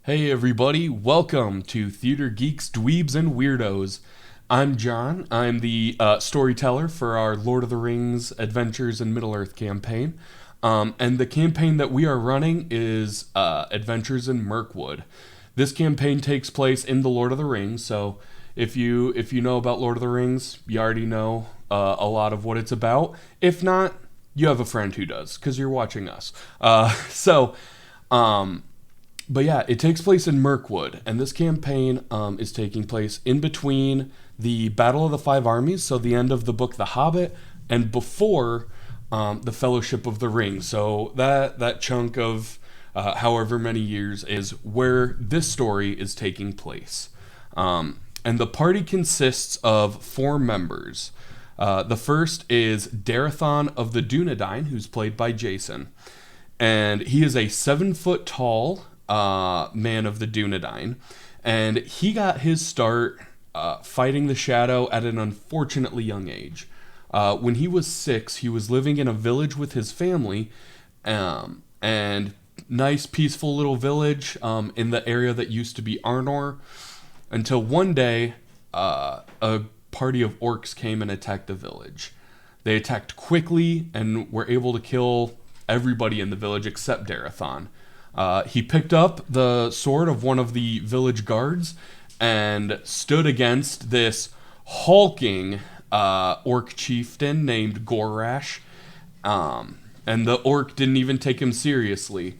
Hey everybody, welcome to Theater Geeks, Dweebs, and Weirdos. I'm John. I'm the storyteller for our Lord of the Rings Adventures in Middle-earth campaign. And the campaign that we are running is Adventures in Mirkwood. This campaign takes place in the Lord of the Rings, so if you know about Lord of the Rings, you already know a lot of what it's about. If not, you have a friend who does, because you're watching us. But yeah, it takes place in Mirkwood, and this campaign is taking place in between the Battle of the Five Armies, so the end of the book The Hobbit, and before the Fellowship of the Ring. So that chunk of however many years is where this story is taking place. And the party consists of four members. The first is Darathon of the Dunedain, who's played by Jason. And he is a 7-foot tall man of the Dunedain, and he got his start fighting the Shadow at an unfortunately young age. When he was 6, he was living in a village with his family, and nice peaceful little village in the area that used to be Arnor, until one day a party of orcs came and attacked the village. They attacked quickly and were able to kill everybody in the village except Darathon. He picked up the sword of one of the village guards and stood against this hulking orc chieftain named Gorash. And the orc didn't even take him seriously.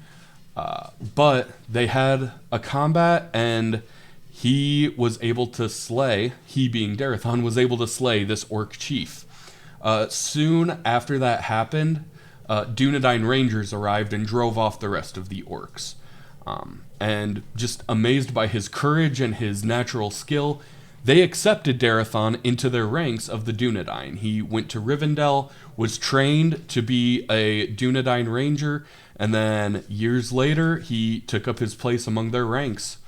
But they had a combat, and he was able to slay, he being Darathon, was able to slay this orc chief. Soon after that happened, Dunedain Rangers arrived and drove off the rest of the orcs. And just amazed by his courage and his natural skill, they accepted Darathon into their ranks of the Dunedain. He went to Rivendell, was trained to be a Dunedain Ranger, and then years later, he took up his place among their ranks.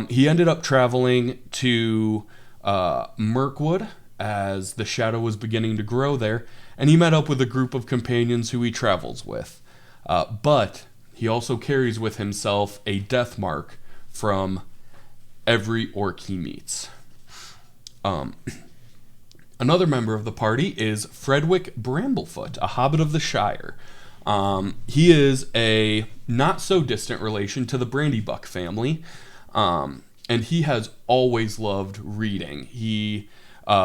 He ended up traveling to Mirkwood as the Shadow was beginning to grow there, and he met up with a group of companions who he travels with. But he also carries with himself a death mark from every orc he meets. Another member of the party is Fredwick Bramblefoot, a hobbit of the Shire. He is a not-so-distant relation to the Brandybuck family, and he has always loved reading. He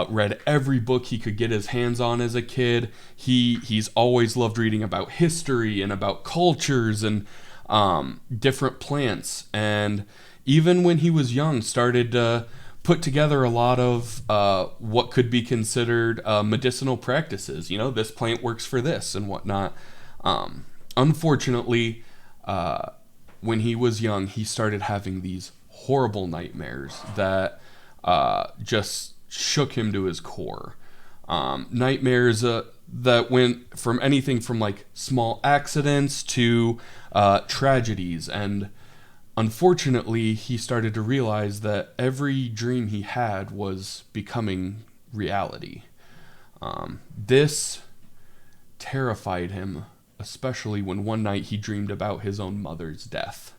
read every book he could get his hands on as a kid. He's always loved reading about history and about cultures and different plants. And even when he was young, started to put together a lot of what could be considered medicinal practices. You know, this plant works for this and whatnot. Unfortunately, when he was young, he started having these horrible nightmares that just shook him to his core. Nightmares that went from anything from like small accidents to tragedies, and unfortunately he started to realize that every dream he had was becoming reality. This terrified him, especially when one night he dreamed about his own mother's death.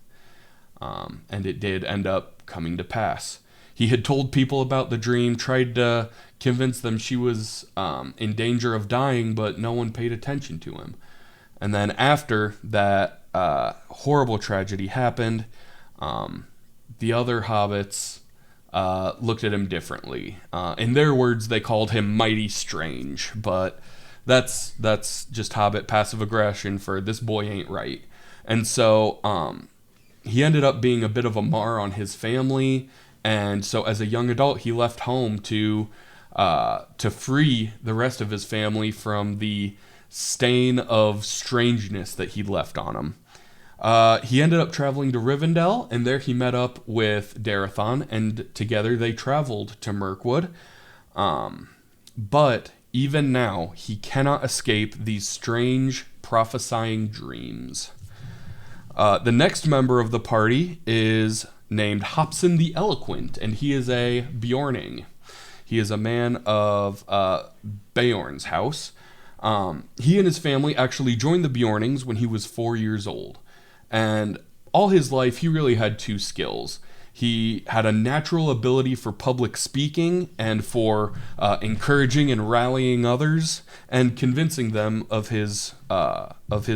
And it did end up coming to pass. He had told people about the dream, tried to convince them she was in danger of dying, but no one paid attention to him. And then after that horrible tragedy happened, the other hobbits looked at him differently. In their words, they called him mighty strange, but that's just hobbit passive aggression for this boy ain't right. And so he ended up being a bit of a mar on his family. And so as a young adult, he left home to free the rest of his family from the stain of strangeness that he'd left on him. He ended up traveling to Rivendell, and there he met up with Darathon, and together they traveled to Mirkwood. But even now, he cannot escape these strange prophesying dreams. The next member of the party is named Hobson the Eloquent, and he is a Bjorning. He is a man of Beorn's house. He and his family actually joined the Bjornings when he was 4 years old. And all his life, he really had two skills. He had a natural ability for public speaking and for encouraging and rallying others and convincing them of his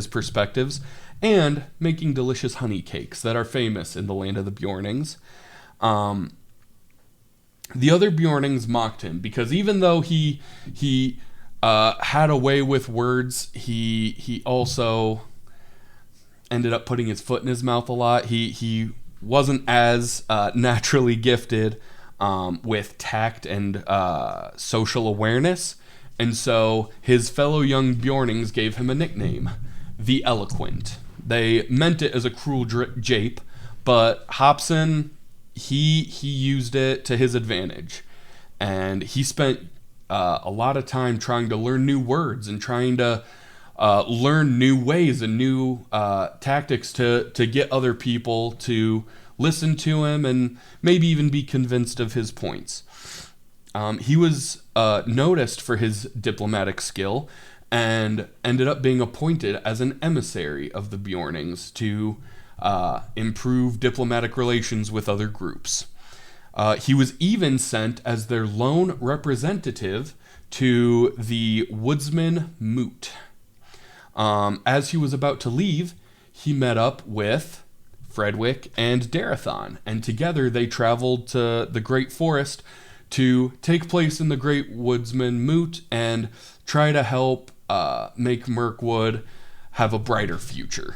perspectives, and making delicious honey cakes that are famous in the land of the Bjornings. The other Bjornings mocked him because even though he had a way with words, he also ended up putting his foot in his mouth a lot. He wasn't as naturally gifted with tact and social awareness, and so his fellow young Bjornings gave him a nickname, the Eloquent. They meant it as a cruel jape, but Hobson, he used it to his advantage, and he spent a lot of time trying to learn new words and trying to learn new ways and new tactics to get other people to listen to him and maybe even be convinced of his points. He was noticed for his diplomatic skill and ended up being appointed as an emissary of the Bjornings to improve diplomatic relations with other groups. He was even sent as their lone representative to the woodsman Moot. As he was about to leave, he met up with Fredwick and Darathon, and together they traveled to the Great Forest to take place in the Great Woodsman Moot and try to help make Mirkwood have a brighter future.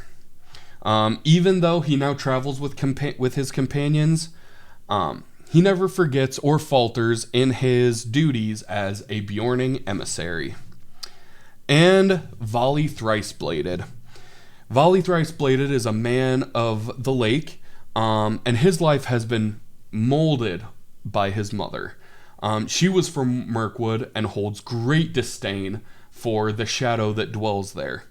Even though he now travels with his companions, he never forgets or falters in his duties as a Bjorning emissary. And Volley Thrice-Bladed. Volley Thrice-Bladed is a man of the lake, and his life has been molded by his mother. She was from Mirkwood and holds great disdain for the shadow that dwells there.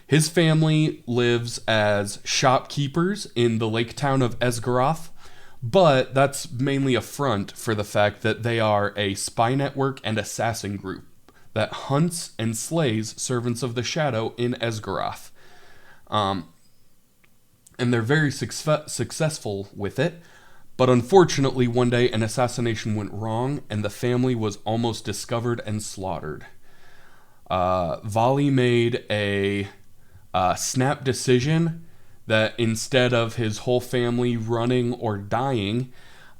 His family lives as shopkeepers in the lake town of Esgaroth, but that's mainly a front for the fact that they are a spy network and assassin group that hunts and slays servants of the shadow in Esgaroth. And they're very successful with it, but unfortunately one day an assassination went wrong and the family was almost discovered and slaughtered. Volley made a snap decision that instead of his whole family running or dying,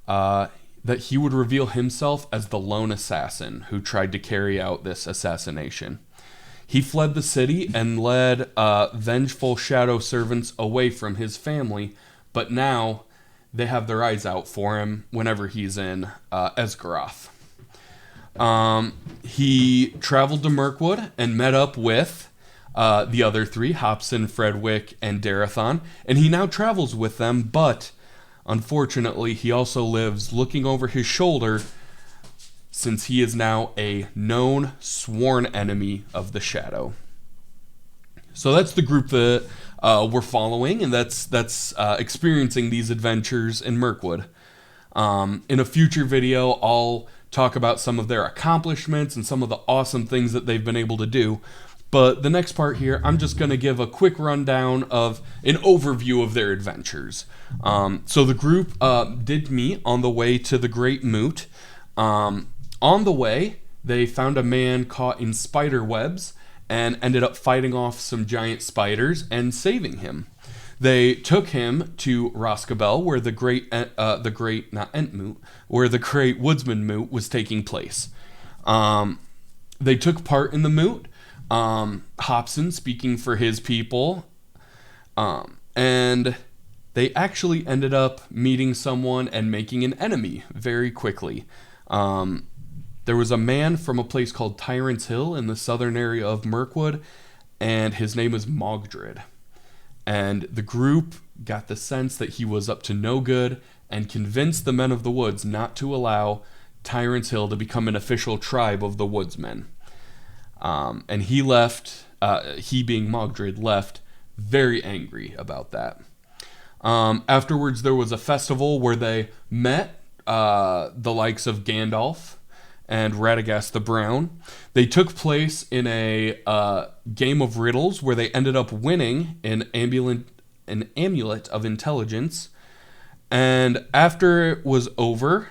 that he would reveal himself as the lone assassin who tried to carry out this assassination. He fled the city and led vengeful shadow servants away from his family, but now they have their eyes out for him whenever he's in Esgaroth. He traveled to Mirkwood and met up with the other three, Hobson, Fredwick, and Darathon, and he now travels with them, but unfortunately he also lives looking over his shoulder since he is now a known sworn enemy of the shadow. So that's the group that we're following, and that's experiencing these adventures in Mirkwood. In a future video, I'll talk about some of their accomplishments and some of the awesome things that they've been able to do. But the next part here, I'm just going to give a quick rundown of an overview of their adventures. So the group did meet on the way to the Great Moot. On the way, they found a man caught in spider webs and ended up fighting off some giant spiders and saving him. They took him to Roscabel, where the Great Woodsman Moot was taking place. They took part in the moot. Hobson speaking for his people, and they actually ended up meeting someone and making an enemy very quickly. There was a man from a place called Tyrant's Hill in the southern area of Mirkwood, and his name was Mogdred. And the group got the sense that he was up to no good and convinced the men of the woods not to allow Tyrant's Hill to become an official tribe of the woodsmen. And he left, he being Mogdred, left very angry about that. Afterwards, there was a festival where they met the likes of Gandalf and Radagast the Brown. They took place in a game of riddles where they ended up winning an an amulet of intelligence. And after it was over,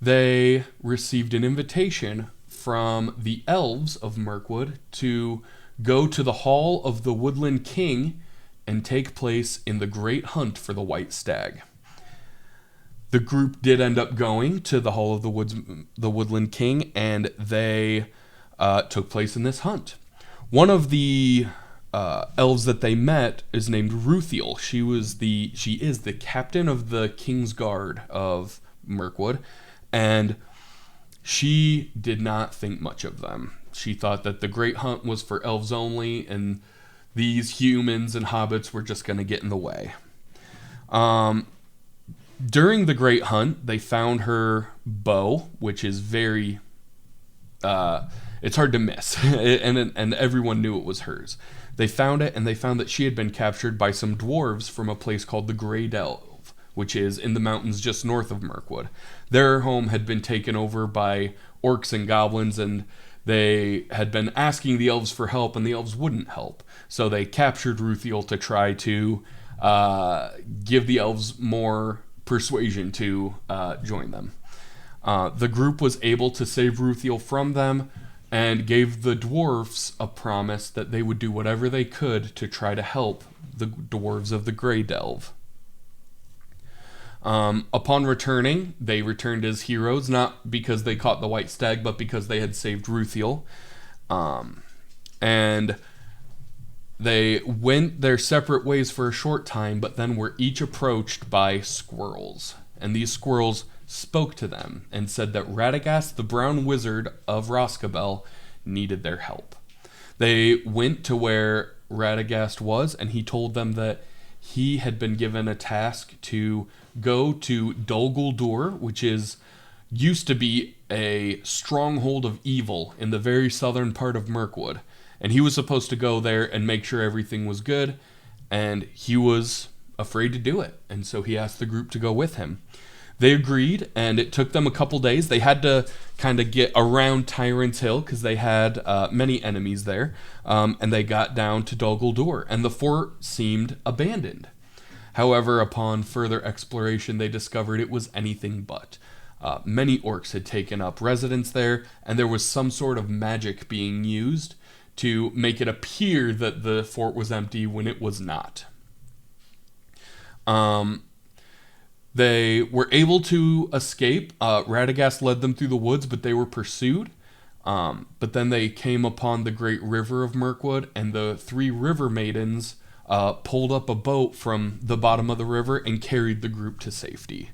they received an invitation from the elves of Mirkwood to go to the Hall of the Woodland King and take place in the great hunt for the white stag. The group did end up going to the Hall of the Woodland King, and they took place in this hunt. One of the elves that they met is named Ruthiel. She is the captain of the King's Guard of Mirkwood, and she did not think much of them. She thought that the Great Hunt was for elves only, and these humans and hobbits were just going to get in the way. During the Great Hunt, they found her bow, which is very... it's hard to miss, and everyone knew it was hers. They found it, and they found that she had been captured by some dwarves from a place called the Grey Delve, which is in the mountains just north of Mirkwood. Their home had been taken over by orcs and goblins, and they had been asking the elves for help, and the elves wouldn't help. So they captured Ruthiel to try to give the elves more persuasion to join them. The group was able to save Ruthiel from them, and gave the dwarves a promise that they would do whatever they could to try to help the dwarves of the Grey Delve. Upon returning, they returned as heroes, not because they caught the white stag, but because they had saved Ruthiel. And they went their separate ways for a short time, but then were each approached by squirrels. And these squirrels spoke to them and said that Radagast, the brown wizard of Roscabel, needed their help. They went to where Radagast was, and he told them that he had been given a task to go to Dol Guldur, which used to be a stronghold of evil in the very southern part of Mirkwood. And he was supposed to go there and make sure everything was good, and he was afraid to do it. And so he asked the group to go with him. They agreed, and it took them a couple days. They had to kind of get around Tyrant's Hill because they had many enemies there, and they got down to Dol Guldur, and the fort seemed abandoned. However, upon further exploration, they discovered it was anything but. Many orcs had taken up residence there, and there was some sort of magic being used to make it appear that the fort was empty when it was not. They were able to escape. Radagast led them through the woods, but they were pursued. But then they came upon the great river of Mirkwood, and the three river maidens pulled up a boat from the bottom of the river and carried the group to safety.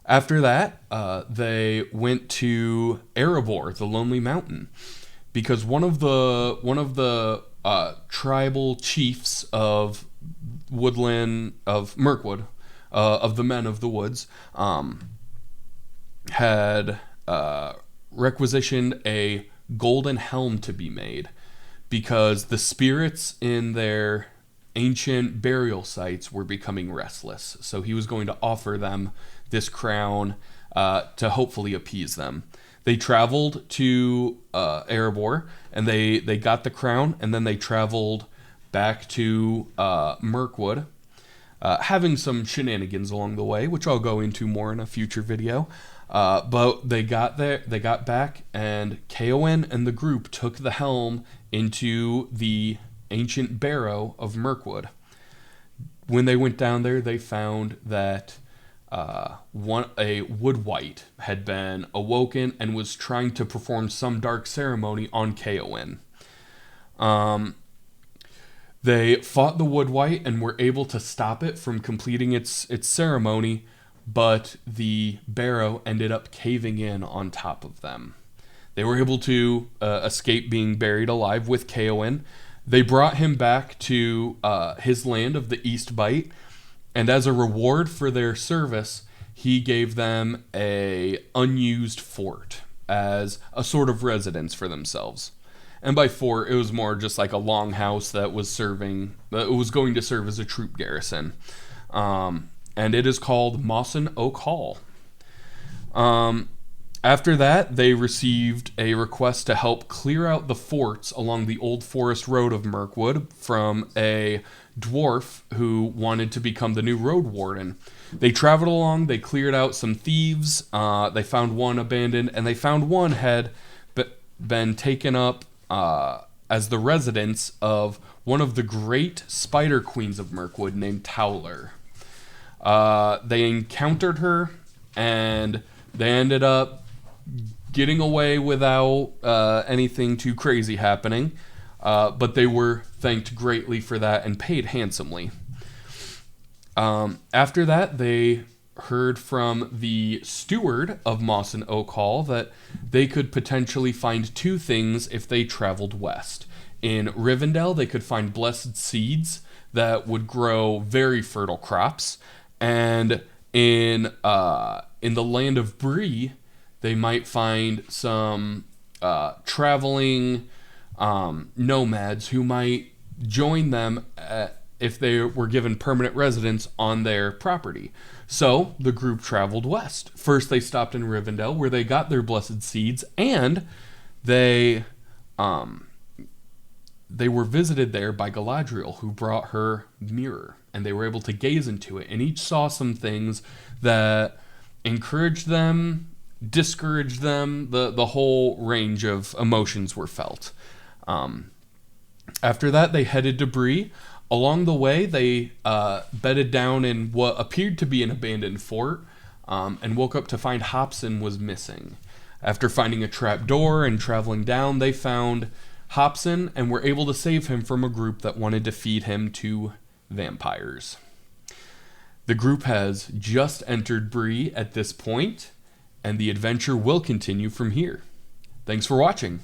After that, they went to Erebor, the Lonely Mountain, because one of the tribal chiefs of Mirkwood, of the Men of the Woods, had requisitioned a golden helm to be made because the spirits in their ancient burial sites were becoming restless. So he was going to offer them this crown to hopefully appease them. They traveled to Erebor, and they got the crown, and then they traveled back to Mirkwood, having some shenanigans along the way, which I'll go into more in a future video. But they got there, they got back, and Keowen and the group took the helm into the ancient barrow of Mirkwood. When they went down there, they found that a woodwight had been awoken and was trying to perform some dark ceremony on Keowen. They fought the woodwight and were able to stop it from completing its ceremony, but the barrow ended up caving in on top of them. They were able to escape being buried alive with Keowen. They brought him back to his land of the East Bite, and as a reward for their service, he gave them a unused fort as a sort of residence for themselves. And by fort, it was more just like a longhouse that was going to serve as a troop garrison. And it is called Mawson Oak Hall. After that, they received a request to help clear out the forts along the old forest road of Mirkwood from a dwarf who wanted to become the new road warden. They traveled along, they cleared out some thieves, they found one abandoned, and they found one had been taken up as the residence of one of the great spider queens of Mirkwood named Towler. They encountered her, and they ended up getting away without anything too crazy happening, but they were thanked greatly for that and paid handsomely. After that, they heard from the steward of Moss and Oak Hall that they could potentially find two things if they traveled west. In Rivendell, they could find blessed seeds that would grow very fertile crops, and in the land of Bree, they might find some traveling nomads who might join them if they were given permanent residence on their property. So the group traveled west. First, they stopped in Rivendell, where they got their blessed seeds, and they were visited there by Galadriel, who brought her mirror, and they were able to gaze into it, and each saw some things that encouraged them, discouraged them. The whole range of emotions were felt. After that, they headed to Bree. Along the way, they bedded down in what appeared to be an abandoned fort, and woke up to find Hobson was missing. After finding a trap door and traveling down, they found Hobson and were able to save him from a group that wanted to feed him to vampires. The group has just entered Bree at this point, and the adventure will continue from here. Thanks for watching.